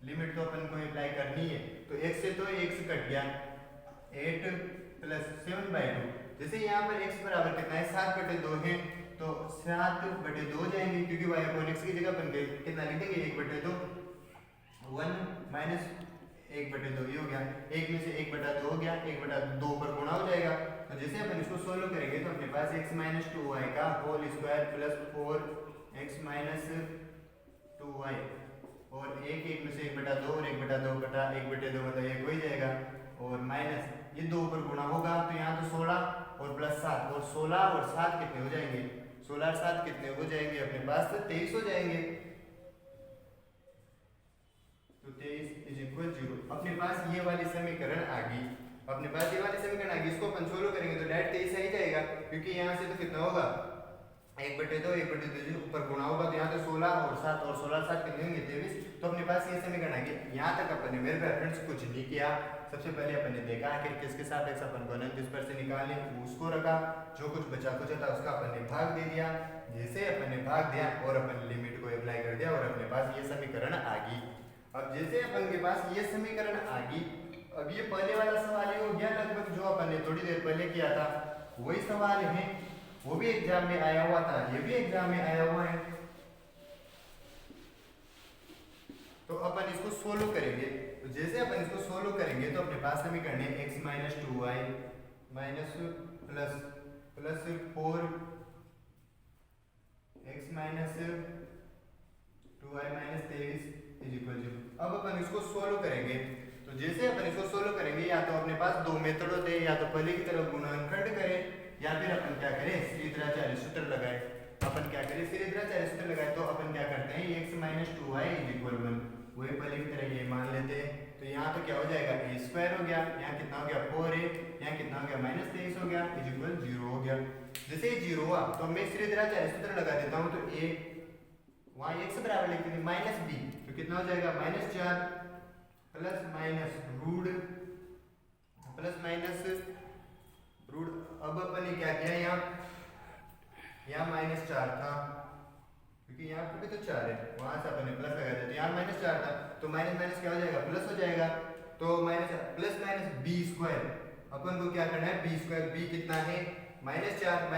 लिमिट तो अपन को अप्लाई करनी है तो x से तो x कट गया 8 प्लस 7/2, जैसे यहाँ पर x बराबर कितना है 7/2 है तो 7/2 जाएंगे क्योंकि y अपॉन x की जगह अपन कितना लिख देंगे 1/2, 1 माइनस 1/2 ये हो गया, 1 में से 1/2 हो गया, 1/2 पर गुणा हो जाएगा तो जैसे अपन इसको सोल्व करेंगे तो अपने पास x माइनस 2y का whole square plus 4x minus 2y और 1 में से 1/2 और 1/2 बटा 1/2 मतलब 1 हो ही जाएगा और माइनस ये 2 पर गुणा होगा तो यहाँ तो 16 और प्लस 7 और 16 और 7 कितने हो जाएंगे, 16 और 7 कितने हो जाएंगे अपने पास तो 23 हो जाएंगे, तो 23 इज इक्वल 0। अपने पास ये वाली समीकरण आ गई, अपने पास ये वाली समीकरण आ गई, इसको अपन सोल्व करेंगे तो डायरेक्ट 23 आ ही जाएगा क्योंकि यहाँ से तो कितना होगा 1/2 ऊपर गुणा होगा तो यहाँ तो 16 और 7 और 16 और 7 कितने होंगे 23, तो अपने पास ये समीकरण आ गई। यहाँ तक अपन ने मेरे रेफरेंस कुछ नहीं किया, सबसे पहले अपन ने देखा आखिर किसके सापेक्ष अपन को अनंत स्पर्श निकालने उसको रखा, जो कुछ बचा कुछ था उसका अपन ने भाग दे दिया, जैसे अपन ने भाग दिया और अपन लिमिट को अप्लाई कर दिया और अपने पास ये समीकरण आ गई। अब जैसे अपन के पास ये समीकरण आ गई, अब ये पहले वाला सवाल ही हो गया लगभग जो अपन ने थोड़ी देर पहले किया था, वही सवाल है, वो भी एग्जाम में आया हुआ था, ये भी एग्जाम में आया हुआ है। तो अपन इसको सोल्व करेंगे, तो जैसे अपन इसको सोल्व करेंगे तो अपने पास समीकरण है x minus 2y minus plus 4 x minus 2y minus 23 is equal 0। अब अपन इसको सोल्व करेंगे तो जैसे अपन इसको सोल्व करेंगे या तो अपने पास दो मेथड होते हैं, या तो पहले की तरफ गुणनखंड करें या फिर अपन क्या करें श्रीधराचार्य सूत्र लगाए। अपन क्या करें श्रीधराचार्य सूत्र लगाए तो अपन क्या करते हैं x minus 2y is equal 1, वही पहले की तरह ये मान लेते हैं तो यहाँ तो क्या हो जाएगा a स्क्वायर हो गया, यहाँ कितना हो गया 4a, यहाँ कितना हो गया माइनस 23 हो गया इज इक्वल 0 हो गया। जैसे ये 0 हुआ तो मैं श्रीधराचार्य सूत्र लगा देता हूँ तो a वहाँ x बराबर लिख देंगे माइनस b तो कितना हो जाएगा -4 plus minus root plus minus root. अब अपन ने क्या किया यहाँ -4 था क्योंकि यहाँ पे भी तो 4 है, वहां से अपन ने प्लस लगा दिया तो यहाँ -4 था तो माइनस माइनस क्या हो जाएगा प्लस हो जाएगा तो minus plus minus b square, अपन को क्या करना है b स्क्वायर, b कितना है -4 का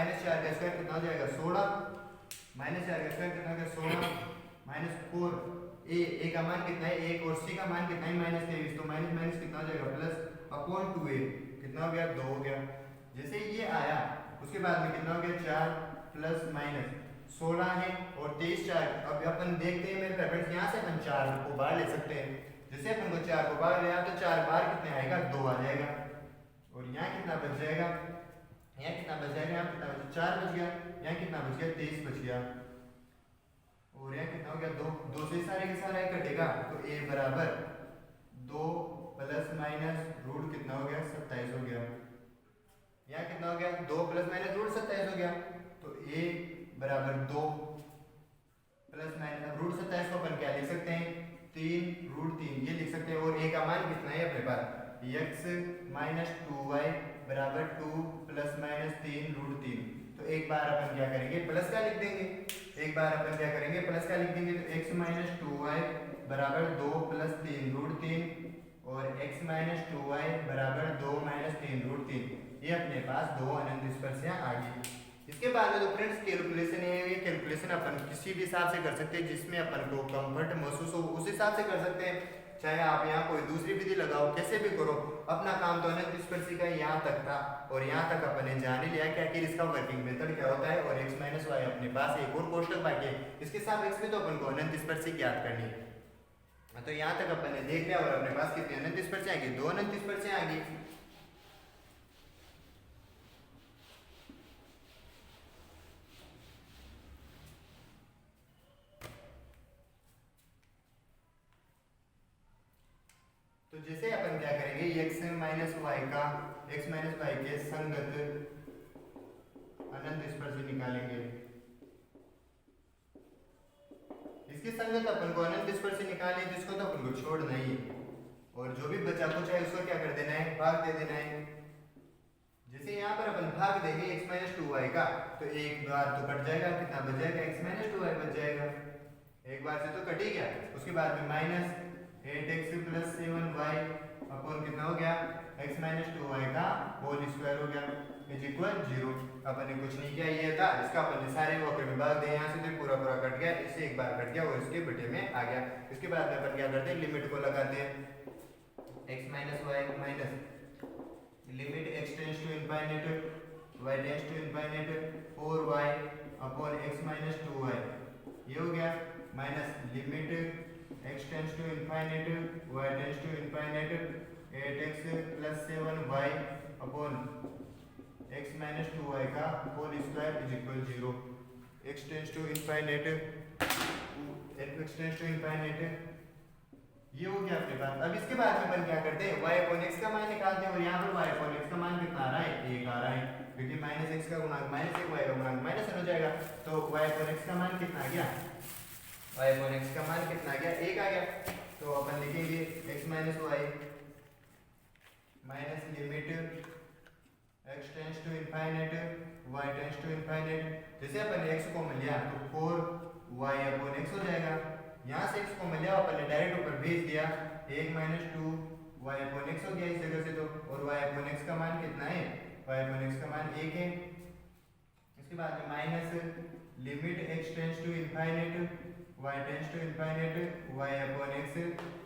स्क्वायर कितना हो जाएगा 16, -4 का स्क्वायर कितना हो गया 16 -4 a का मान कितना है 1 और c का मान कितना है -23 तो माइनस माइनस कितना हो जाएगा प्लस अपॉन 2a कितना हो गया 2 हो गया। जैसे ये आया उसके बाद में कितना हो गया 4 प्लस माइनस 16 है और 23 4। अब अपन देखते हैं मेरे रेफरेंस यहाँ से अपन 4 को बाहर ले सकते हैं, जैसे अपन को 4 को बाहर लिया तो 4 बाहर कितने आएगा 2 आ जाएगा और यहाँ कितना बच जाएगा, यहाँ कितना बच जाएगा, यहाँ कितना बच 4 बच गया, यहाँ कितना बच गया 23 बच गया और यहाँ कितना हो गया 2 से सारे के सारे कटेगा तो a बराबर 2 प्लस माइनस रूट कितना हो गया 27 हो गया, यहाँ कितना हो गया 2 प्लस माइनस रूट 27 हो गया तो a बराबर 2 प्लस माइनस रूट 27 को अपन क्या लिख सकते हैं 3 रूट 3 ये लिख सकते हैं और a का मान कितना है अपने पास x माइनस 2y बराबर 2 प्लस माइनस 3 रूट 3। तो एक बार अपन क्या करेंगे प्लस का लिख देंगे, एक बार अपन क्या करेंगे प्लस का लिख देंगे तो x माइनस 2y बराबर 2 प्लस 3 रूट 3 और x माइनस 2y बराबर 2 माइनस 3 रूट 3, ये अपने पास दो अनंत स्पर्शियां आ गई। इसके बाद में तो फ्रेंड्स कैलकुलेशन है, ये कैलकुलेशन अपन किसी भी हिसाब से कर सकते हैं जिसमें अपन को कंफर्ट महसूस हो उस हिसाब से कर सकते हैं, चाहे आप यहाँ कोई दूसरी विधि लगाओ कैसे भी करो, अपना काम तो अनंत स्पर्शी का यहाँ तक था और यहाँ तक अपन ने जान ही लिया कि आखिर इसका वर्किंग मेथड क्या होता है और x माइनस वाई अपने पास एक और कोष्टक बाकी है, इसके सापेक्ष में तो अपन को अनंत स्पर्शी ज्ञात करनी है। तो यहाँ तक अपन ने देख लिया और अपने पास कितनी अनंत स्पर्शें आएगी, 2 अनंत स्पर्शें आएगी। तो जैसे अपन क्या करेंगे, x माइनस वाई के संगत अनंत स्पर्शी निकालेंगे। इसके संगत अपन को अनंत स्पर्शी निकालनी है, जिसको तो अपन को छोड़ना ही है और जो भी बचा कुछ है उसको क्या कर देना है, भाग दे देना है। जैसे यहाँ पर अपन भाग देंगे x माइनस टू वाई का, तो एक बार तो कट जाएगा, कितना बच जाएगा, x माइनस टू वाई बच जाएगा, एक बार से तो कट ही गया। उसके बाद में minus 8x plus 7y upon कितना हो गया, x माइनस टू वाई का होल स्क्वायर हो गया इज इक्वल 0। अपन ने कुछ नहीं किया, ये था इसका, अपन ने सारे वक्र में भाग दिए, यहाँ से तो पूरा पूरा कट गया, इससे एक बार कट गया और इसके बटे में आ गया। इसके बाद में अपन क्या करते हैं, लिमिट को लगाते हैं, x minus Y minus limit x tends to infinite y tends to infinite 4y upon x minus 2y, ये हो गया, minus limit x tends to infinite y tends to infinite 8x plus 7y upon x minus 2y का whole square is equal 0। x tends to infinite, x tends to infinite, ये हो गया अपने पास। अब इसके बाद में अपन क्या करते हैं, y अपॉन x का मान निकालते हैं और यहाँ पर y अपॉन x का मान कितना आ रहा है, 1 आ रहा है, क्योंकि माइनस x का गुणांक माइनस 1, y का गुणांक माइनस 1 हो जाएगा। तो y अपॉन x का मान कितना आ गया, y अपॉन x का मान कितना आ गया, 1 आ गया। तो अपन लिखेंगे x minus Y minus limit x tends to infinite y tends to infinite. जैसे अपन ने x को मिल लिया तो 4y अपॉन x हो जाएगा, यहाँ से x को मिल लिया अपन ने डायरेक्ट ऊपर भेज दिया, 1 माइनस 2y अपॉन x हो गया इस जगह से तो, और y अपॉन x का मान कितना है, y अपॉन x का मान 1 है। इसके बाद में minus limit x tends to infinite y tends to infinite y upon x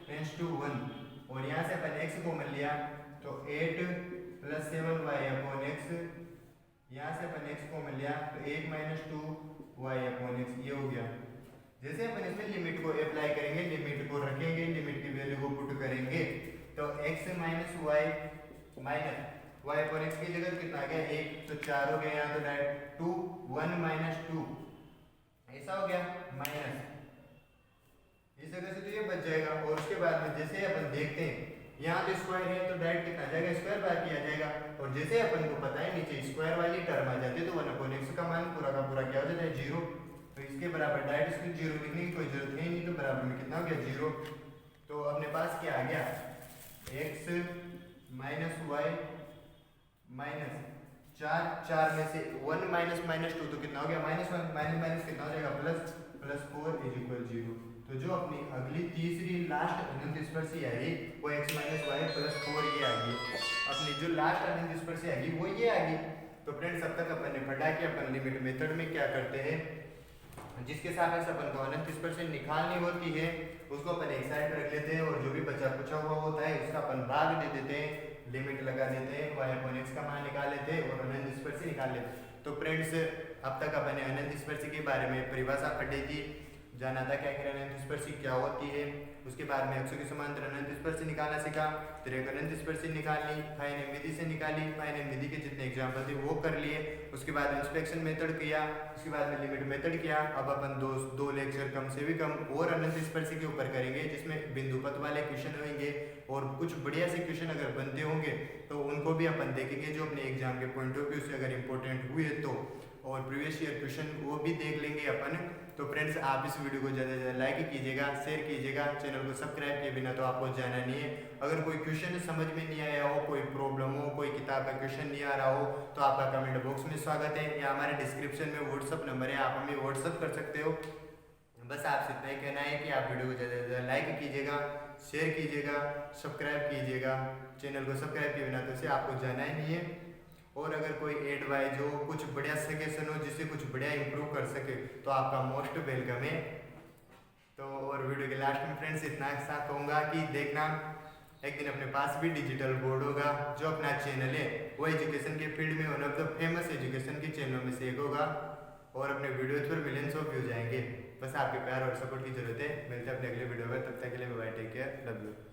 tends to 1, और यहाँ से अपन x को मिल लिया तो 8 प्लस 7y अपॉन x, यहाँ से अपन x को मिल लिया तो 1 माइनस 2y अपॉन x, ये हो गया। जैसे अपन इसमें लिमिट को अप्लाई करेंगे, लिमिट को रखेंगे, लिमिट की वैल्यू को पुट करेंगे तो x minus Y minus y upon x की जगह कितना आ गया, 1, तो 4 हो गया, यहाँ तो डायरेक्ट 2 1 माइनस 2 ऐसा हो गया, माइनस इस जगह से तो ये बच जाएगा। और उसके बाद में जैसे अपन देखते हैं यहाँ तो स्क्वायर है तो डायरेक्ट कितना आ जाएगा, स्क्वायर बार किया जाएगा, और जैसे अपन को पता है नीचे स्क्वायर वाली टर्म आ जाती है तो 1 अपॉन x का मान पूरा का पूरा क्या हो जाता है, 0। तो इसके बराबर डायरेक्ट इसको 0 लिखने की कोई जरूरत है नहीं, तो बराबर में कितना हो गया, 0। तो अपने पास क्या आ गया, x माइनस वाई माइनस 4 में से 1 माइनस माइनस 2 तो कितना हो गया, माइनस 1 माइनस माइनस कितना हो जाएगा, प्लस 4 इज इक्वल 0। तो जो अपनी अगली तीसरी लास्ट अनंत स्पर्शी आएगी वो x माइनस वाई प्लस 4 ये आएगी, अपनी जो लास्ट अनंत स्पर्शी आएगी वो ये आएगी। तो फ्रेंड्स अब तक अपन ने पढ़ा कि अपन लिमिट मेथड में क्या करते हैं, जिसके सापेक्ष अपन को अनंत स्पर्शी निकालनी होती है उसको अपन एक साइड रख लेते हैं, और जो भी बचा कुचा हुआ होता है उसका अपन भाग दे देते हैं, लिमिट लगा देते हैं, y अपॉन x का मान निकाल लेते हैं और अनंत स्पर्शी निकाल लेते हैं। तो फ्रेंड्स अब तक अपन ने अनंत स्पर्शी के बारे में परिभाषा पढ़ी थी, जाना था क्या कि अनंत स्पर्शी क्या होती है, उसके बाद में अक्षों के समांतर अनंत स्पर्शी निकालना सीखा, फिर एक अनंत स्पर्शी निकालनी, फाइन विधि से निकाली, फाइन विधि के जितने एग्जाम्पल थे वो कर लिए, उसके बाद इंस्पेक्शन मेथड किया, उसके बाद में लिमिट मेथड किया। अब अपन दो लेक्चर कम से भी कम और अनंत स्पर्शी के ऊपर करेंगे, जिसमें बिंदुपथ वाले क्वेश्चन होंगे और कुछ बढ़िया से क्वेश्चन अगर बनते होंगे तो उनको भी अपन देखेंगे, जो अपने एग्जाम के पॉइंट ऑफ व्यू से अगर इंपॉर्टेंट हुए तो, और प्रीवियस ईयर क्वेश्चन वो भी देख लेंगे अपन। तो फ्रेंड्स आप इस वीडियो को ज़्यादा से ज़्यादा लाइक कीजिएगा, शेयर कीजिएगा, चैनल को सब्सक्राइब किए बिना तो आपको जाना नहीं है। अगर कोई क्वेश्चन समझ में नहीं आया हो, कोई प्रॉब्लम हो, कोई किताब का क्वेश्चन नहीं आ रहा हो तो आपका कमेंट बॉक्स में स्वागत है, या हमारे डिस्क्रिप्शन में व्हाट्सअप नंबर है, आप हमें व्हाट्सअप कर सकते हो। बस आपसे इतना ही कहना है कि आप वीडियो को ज़्यादा से ज़्यादा लाइक कीजिएगा, शेयर कीजिएगा, सब्सक्राइब कीजिएगा, चैनल को सब्सक्राइब किए बिना तो से आपको जाना ही नहीं है। और अगर कोई एडवाइज हो, कुछ बढ़िया सजेशन हो जिससे कुछ बढ़िया इंप्रूव कर सके तो आपका मोस्ट वेलकम है। तो और वीडियो के लास्ट में फ्रेंड्स इतना सा कहूँगा कि देखना एक दिन अपने पास भी डिजिटल बोर्ड होगा, जो अपना चैनल है वो एजुकेशन के फील्ड में one of the famous education के चैनलों में से एक होगा, और अपने वीडियोज पर मिलियंस ऑफ व्यूज आएंगे। बस आपके प्यार और सपोर्ट की जरूरत है। मिलते हैं अपने अगले वीडियो में, तब तक के लिए bye, take care, love you.